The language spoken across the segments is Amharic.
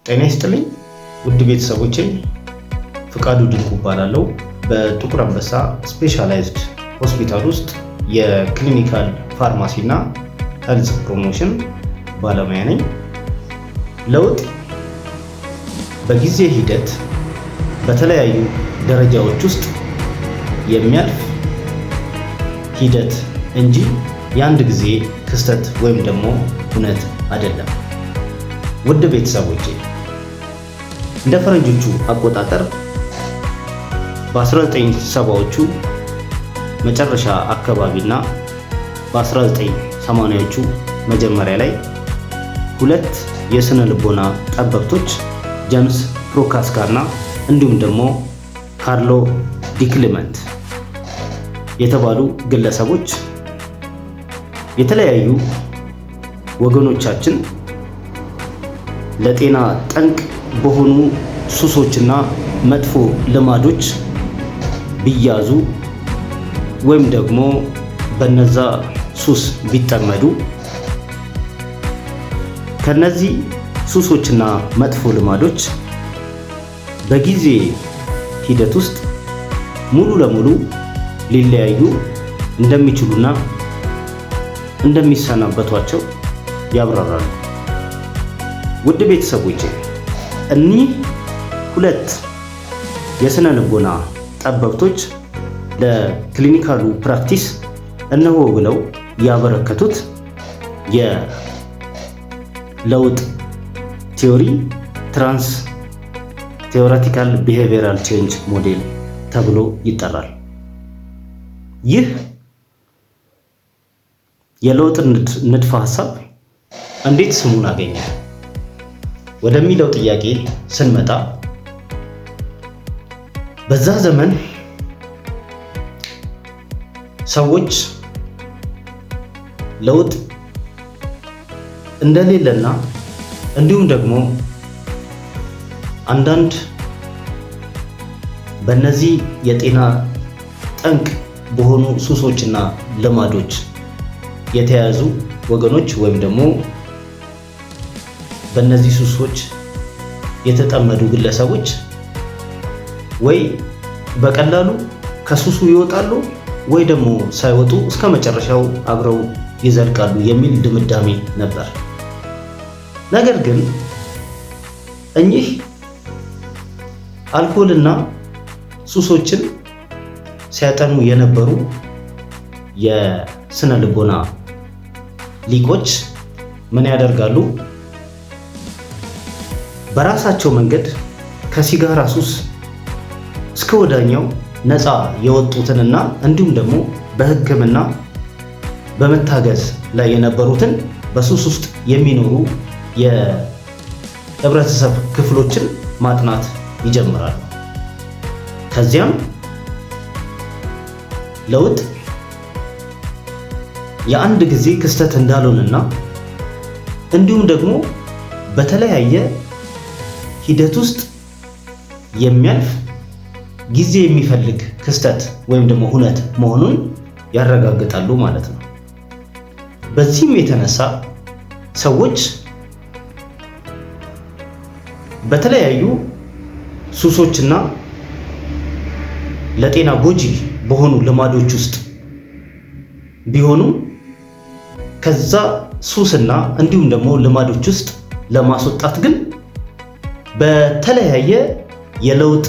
ጤና ይስጥልኝ ውድ ቤተሰቦቼ፣ ፍቃዱ ድንቁ እባላለሁ። በጥቁር አንበሳ ስፔሻላይዝድ ሆስፒታል ውስጥ የክሊኒካል ፋርማሲ እና ሄልዝ ፕሮሞሽን ባለሙያ ነኝ። ለውጥ በጊዜ ሂደት በተለያዩ ደረጃዎች ውስጥ የሚያልፍ ሂደት እንጂ የአንድ ጊዜ ክስተት ወይም ደግሞ እውነት አይደለም። ውድ ቤተሰቦቼ እንደ ፈረንጆቹ አቆጣጠር በ1970ዎቹ መጨረሻ አካባቢና በ1980ዎቹ መጀመሪያ ላይ ሁለት የስነ ልቦና ጠበብቶች ጄምስ ፕሮካስካና እንዲሁም ደግሞ ካርሎ ዲክሊመንት የተባሉ ግለሰቦች የተለያዩ ወገኖቻችን ለጤና ጠንቅ በሆኑ ሱሶችና መጥፎ ልማዶች ቢያዙ ወይም ደግሞ በነዛ ሱስ ቢጠመዱ ከነዚህ ሱሶችና መጥፎ ልማዶች በጊዜ ሂደት ውስጥ ሙሉ ለሙሉ ሊለያዩ እንደሚችሉና እንደሚሰናበቷቸው ያብራራሉ። ውድ ቤተሰቦቼ እኒህ ሁለት የስነ ልቦና ጠበብቶች ለክሊኒካሉ ፕራክቲስ እነሆ ብለው ያበረከቱት የለውጥ ቲዮሪ ትራንስ ቴዎሬቲካል ቢሄቪየራል ቼንጅ ሞዴል ተብሎ ይጠራል። ይህ የለውጥ ንድፈ ሐሳብ እንዴት ስሙን አገኘ ወደሚለው ጥያቄ ስንመጣ በዛ ዘመን ሰዎች ለውጥ እንደሌለና እንዲሁም ደግሞ አንዳንድ በእነዚህ የጤና ጠንቅ በሆኑ ሱሶችና ልማዶች የተያዙ ወገኖች ወይም ደግሞ በእነዚህ ሱሶች የተጠመዱ ግለሰቦች ወይ በቀላሉ ከሱሱ ይወጣሉ ወይ ደግሞ ሳይወጡ እስከ መጨረሻው አብረው ይዘልቃሉ የሚል ድምዳሜ ነበር። ነገር ግን እኚህ አልኮልና ሱሶችን ሲያጠኑ የነበሩ የስነ ልቦና ሊቆች ምን ያደርጋሉ? በራሳቸው መንገድ ከሲጋራ ሱስ እስከ ወዳኛው ነፃ የወጡትንና እንዲሁም ደግሞ በሕክምና በመታገዝ ላይ የነበሩትን በሱስ ውስጥ የሚኖሩ የህብረተሰብ ክፍሎችን ማጥናት ይጀምራሉ። ከዚያም ለውጥ የአንድ ጊዜ ክስተት እንዳልሆነና እንዲሁም ደግሞ በተለያየ ሂደት ውስጥ የሚያልፍ ጊዜ የሚፈልግ ክስተት ወይም ደግሞ ሁነት መሆኑን ያረጋግጣሉ ማለት ነው። በዚህም የተነሳ ሰዎች በተለያዩ ሱሶችና ለጤና ጎጂ በሆኑ ልማዶች ውስጥ ቢሆኑ ከዛ ሱስና እንዲሁም ደግሞ ልማዶች ውስጥ ለማስወጣት ግን በተለያየ የለውጥ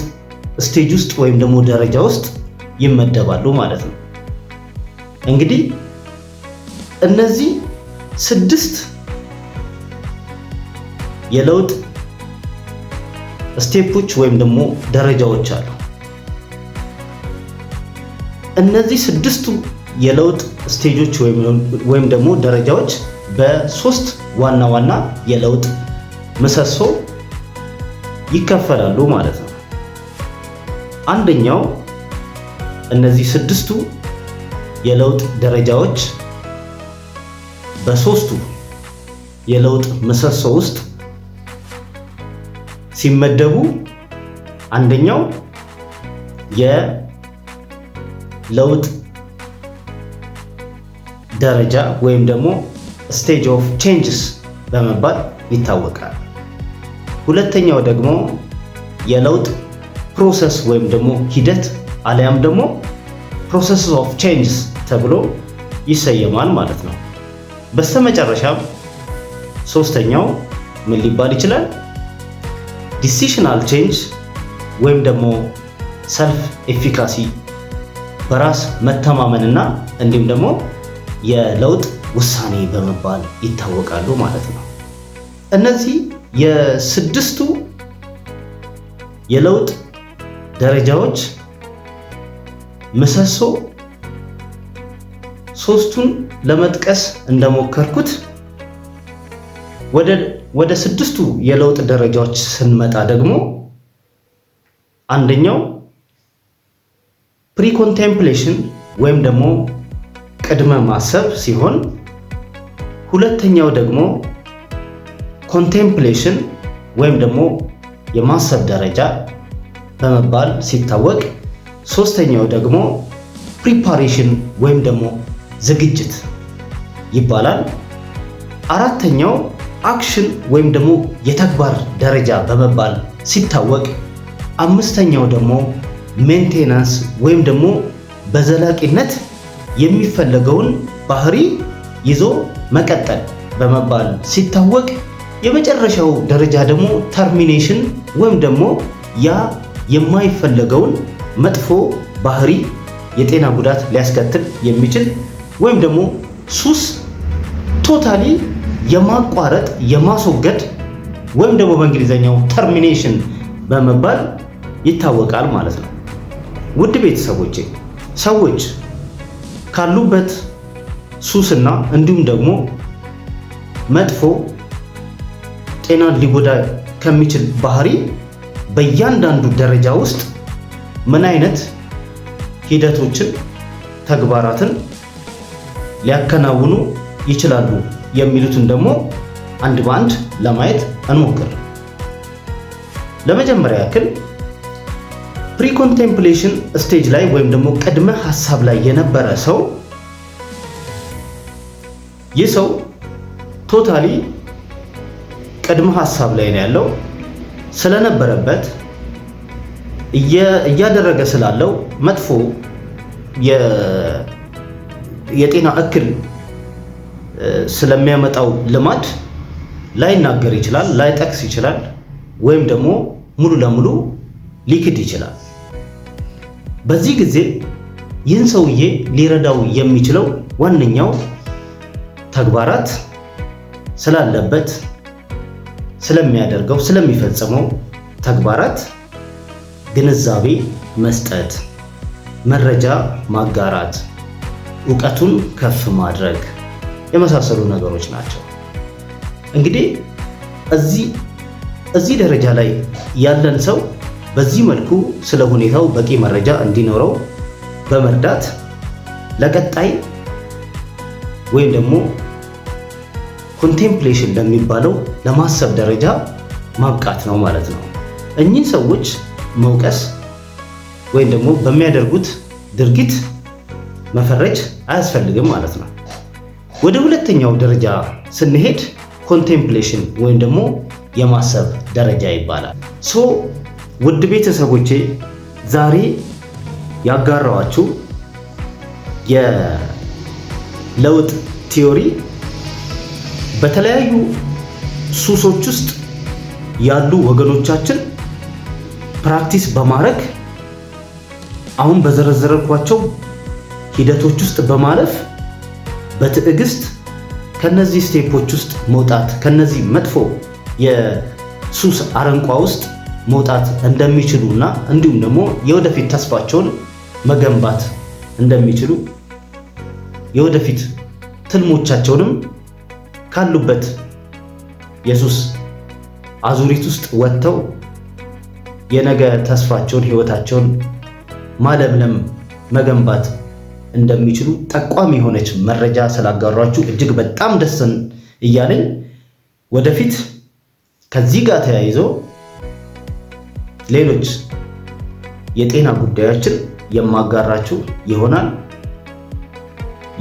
ስቴጅ ውስጥ ወይም ደግሞ ደረጃ ውስጥ ይመደባሉ ማለት ነው። እንግዲህ እነዚህ 6 የለውጥ ስቴፖች ወይም ደግሞ ደረጃዎች አሉ። እነዚህ 6ቱ የለውጥ ስቴጆች ወይም ደግሞ ደረጃዎች በ3 ዋና ዋና የለውጥ ምሰሶ ይከፈላሉ ማለት ነው። አንደኛው እነዚህ 6ቱ የለውጥ ደረጃዎች በ3ቱ የለውጥ ምሰሶ ውስጥ ሲመደቡ አንደኛው የለውጥ ደረጃ ወይም ደግሞ ስቴጅ ኦፍ ቼንጅስ በመባል ይታወቃል። ሁለተኛው ደግሞ የለውጥ ፕሮሰስ ወይም ደግሞ ሂደት አሊያም ደግሞ ፕሮሰስ ኦፍ ቼንጅስ ተብሎ ይሰየማል ማለት ነው። በስተመጨረሻም ሶስተኛው ምን ሊባል ይችላል? ዲሲሽናል ቼንጅ ወይም ደግሞ ሰልፍ ኤፊካሲ በራስ መተማመንና እንዲሁም ደግሞ የለውጥ ውሳኔ በመባል ይታወቃሉ ማለት ነው። እነዚህ የስድስቱ የለውጥ ደረጃዎች ምሰሶ ሶስቱን ለመጥቀስ እንደሞከርኩት ወደ ስድስቱ የለውጥ ደረጃዎች ስንመጣ ደግሞ አንደኛው ፕሪኮንቴምፕሌሽን ወይም ደግሞ ቅድመ ማሰብ ሲሆን ሁለተኛው ደግሞ ኮንቴምፕሌሽን ወይም ደግሞ የማሰብ ደረጃ በመባል ሲታወቅ ሶስተኛው ደግሞ ፕሪፓሬሽን ወይም ደግሞ ዝግጅት ይባላል። አራተኛው አክሽን ወይም ደግሞ የተግባር ደረጃ በመባል ሲታወቅ አምስተኛው ደግሞ ሜንቴናንስ ወይም ደግሞ በዘላቂነት የሚፈለገውን ባህሪ ይዞ መቀጠል በመባል ሲታወቅ የመጨረሻው ደረጃ ደግሞ ተርሚኔሽን ወይም ደግሞ ያ የማይፈለገውን መጥፎ ባህሪ የጤና ጉዳት ሊያስከትል የሚችል ወይም ደግሞ ሱስ ቶታሊ የማቋረጥ የማስወገድ ወይም ደግሞ በእንግሊዘኛው ተርሚኔሽን በመባል ይታወቃል ማለት ነው። ውድ ቤተሰቦቼ ሰዎች ካሉበት ሱስና እንዲሁም ደግሞ መጥፎ ጤናን ሊጎዳ ከሚችል ባህሪ በእያንዳንዱ ደረጃ ውስጥ ምን አይነት ሂደቶችን ተግባራትን ሊያከናውኑ ይችላሉ የሚሉትን ደግሞ አንድ በአንድ ለማየት እንሞክር። ለመጀመሪያ ያክል ፕሪኮንቴምፕሌሽን ስቴጅ ላይ ወይም ደግሞ ቅድመ ሐሳብ ላይ የነበረ ሰው ይህ ሰው ቶታሊ ቅድመ ሐሳብ ላይ ነው ያለው። ስለነበረበት እያደረገ ስላለው መጥፎ የጤና እክል ስለሚያመጣው ልማድ ላይናገር ይችላል፣ ላይጠቅስ ይችላል፣ ወይም ደግሞ ሙሉ ለሙሉ ሊክድ ይችላል። በዚህ ጊዜ ይህን ሰውዬ ሊረዳው የሚችለው ዋነኛው ተግባራት ስላለበት ስለሚያደርገው ስለሚፈጽመው ተግባራት ግንዛቤ መስጠት፣ መረጃ ማጋራት፣ ዕውቀቱን ከፍ ማድረግ የመሳሰሉ ነገሮች ናቸው። እንግዲህ እዚህ ደረጃ ላይ ያለን ሰው በዚህ መልኩ ስለ ሁኔታው በቂ መረጃ እንዲኖረው በመርዳት ለቀጣይ ወይም ደግሞ ኮንቴምፕሌሽን ለሚባለው ለማሰብ ደረጃ ማብቃት ነው ማለት ነው። እኚህ ሰዎች መውቀስ ወይም ደግሞ በሚያደርጉት ድርጊት መፈረጅ አያስፈልግም ማለት ነው። ወደ ሁለተኛው ደረጃ ስንሄድ ኮንቴምፕሌሽን ወይም ደግሞ የማሰብ ደረጃ ይባላል። ውድ ቤተሰቦቼ ዛሬ ያጋራኋችሁ የለውጥ ቲዮሪ በተለያዩ ሱሶች ውስጥ ያሉ ወገኖቻችን ፕራክቲስ በማድረግ አሁን በዘረዘርኳቸው ሂደቶች ውስጥ በማለፍ በትዕግስት ከነዚህ ስቴፖች ውስጥ መውጣት ከነዚህ መጥፎ የሱስ አረንቋ ውስጥ መውጣት እንደሚችሉና እንዲሁም ደግሞ የወደፊት ተስፋቸውን መገንባት እንደሚችሉ የወደፊት ትልሞቻቸውንም ካሉበት የሱስ አዙሪት ውስጥ ወጥተው የነገ ተስፋቸውን ህይወታቸውን ማለምለም መገንባት እንደሚችሉ ጠቋሚ የሆነች መረጃ ስላጋሯችሁ እጅግ በጣም ደስን እያለኝ ወደፊት ከዚህ ጋር ተያይዞ ሌሎች የጤና ጉዳዮችን የማጋራችሁ ይሆናል።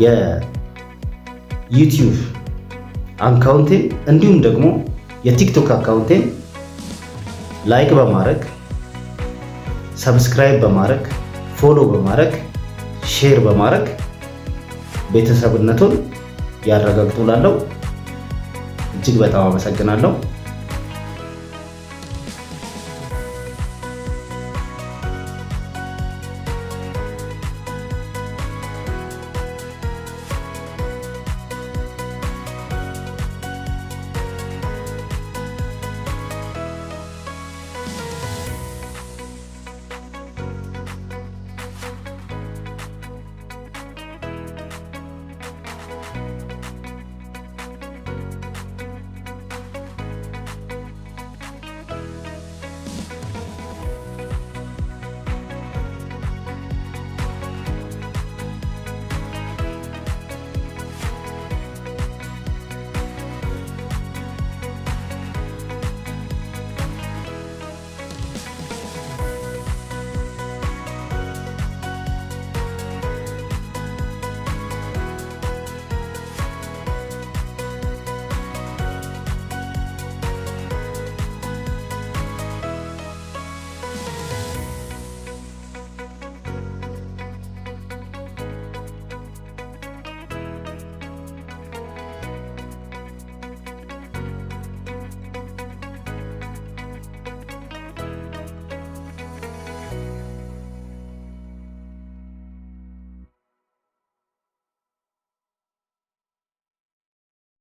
የዩቲዩብ አካውንቴን እንዲሁም ደግሞ የቲክቶክ አካውንቴን ላይክ በማድረግ ሰብስክራይብ በማድረግ ፎሎ በማድረግ ሼር በማድረግ ቤተሰብነቱን ያረጋግጡ። እጅግ በጣም አመሰግናለሁ።